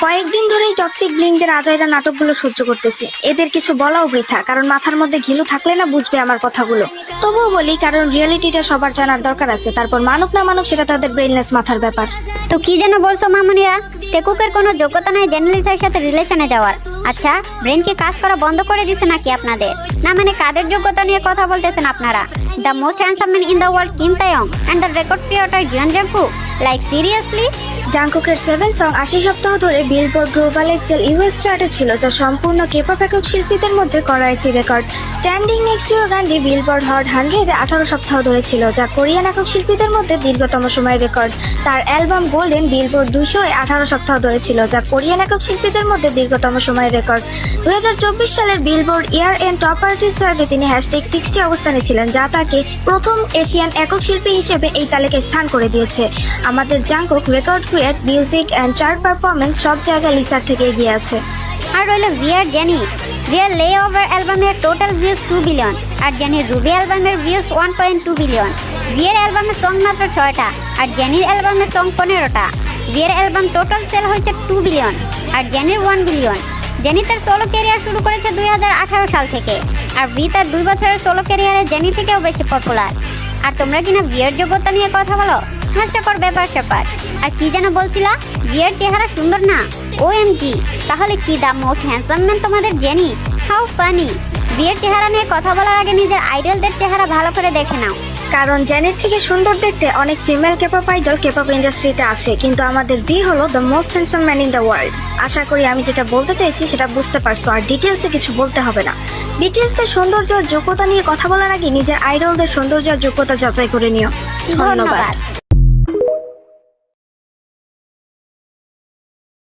কয়েকদিন ধরেই টক্সিক ব্লিংদের আজাইরা নাটকগুলো সহ্য করতেছি। এদের কিছু বলাও বৃথা, কারণ মাথার মধ্যে ঘিলু থাকলে না বুঝবে আমার কথাগুলো। তবুও বলি, কারণ রিয়েলিটিটা সবার জানার দরকার আছে। তারপর মানুক না মানুক সেটা তাদের ব্রেনলেস মাথার ব্যাপার। তো কি যেন বলছো মামুনিরা? টেকুকের কোনো যোগ্যতা নাই জেনালিসার সাথে রিলেশনে যাওয়ার। আচ্ছা, ব্রেন কি কাজ করা বন্ধ করে দিছে নাকি আপনাদের? না মানে কাদের যোগ্যতা নিয়ে কথা বলতেছেন আপনারা? The most handsome man in the world Kim Taehyung and the record creator Jeon Jungkook, like seriously? জাংকুকের 7 সং 80 সপ্তাহ ধরে বিলবোর্ড গ্লোবাল এক্সেল ইউএস চার্টে ছিল, যা সম্পূর্ণ কেপপ একক শিল্পীদের মধ্যে করা একটি record. Standing next to you গানটি বিলবোর্ড হট 100-এ 18 সপ্তাহ ধরে ছিল, যা কোরিয়ান একক শিল্পীদের মধ্যে দীর্ঘতম সময়ের রেকর্ড। তার অ্যালবাম গোল্ডেন বিলবোর্ড 200-এ 18 সপ্তাহ ধরে ছিল, যা কোরিয়ান একক শিল্পীদের মধ্যে দীর্ঘতম সময়ের রেকর্ড। 2024 সালের Billboard year end top artist চার্টে তিনি #60 অবস্থানে ছিলেন, যা তাকে প্রথম এশিয়ান একক শিল্পী হিসেবে এই তালিকায় স্থান করে দিয়েছে। আমাদের Jungkook record create, music and chart performance সব জায়গায় লিসার থেকে এগিয়ে আছে। আর রইল ভিয়ার জেনি। ভিয়ার লে ওভার অ্যালবামের টোটাল ভিউজ 2 বিলিয়ন, আর জেনির রুবি অ্যালবামের ভিউজ 1.2 বিলিয়ন। ভিয়ার অ্যালবামের সং মাত্র 6টা, আর জেনির অ্যালবামের সং 15টা। ভিয়ার অ্যালবাম টোটাল সেল হয়েছে 2 বিলিয়ন, আর জেনির 1 বিলিয়ন। জেনি তার সোলো ক্যারিয়ার শুরু করেছে 2018 সাল থেকে, আর ভি তার 2 বছরের সোলো ক্যারিয়ারে জেনি থেকেও বেশি পপুলার। আর তোমরা কিনা বিয়ের যোগ্যতা নিয়ে কথা বলো? হাস্যকর ব্যাপার স্যাপার। আর কি যেন বলছিলা? বিয়ের চেহারা সুন্দর না? OMG, তাহলে কি দা মোস্ট হ্যান্ডসাম ম্যান তোমাদের জেনি? How funny. বিয়ের চেহারা নিয়ে কথা বলার আগে নিজের আইডলদের চেহারা ভালো করে দেখে নাও। কারণ জেনির থেকে সুন্দর দেখতে অনেক ফিমেল কেপপ আইডল কেপপ ইন্ডাস্ট্রিতে আছে, কিন্তু আমাদের ভি হলো the most handsome man in the world. আশা করি আমি যেটা বলতে চাইছি সেটা বুঝতে পারছো, আর ডিটেলসে কিছু বলতে হবে না। বিটিএসদের সৌন্দর্য আর যোগ্যতা নিয়ে কথা বলার আগে নিজের আইডলদের সৌন্দর্য আর যোগ্যতা যাচাই করে নিও। ধন্যবাদ।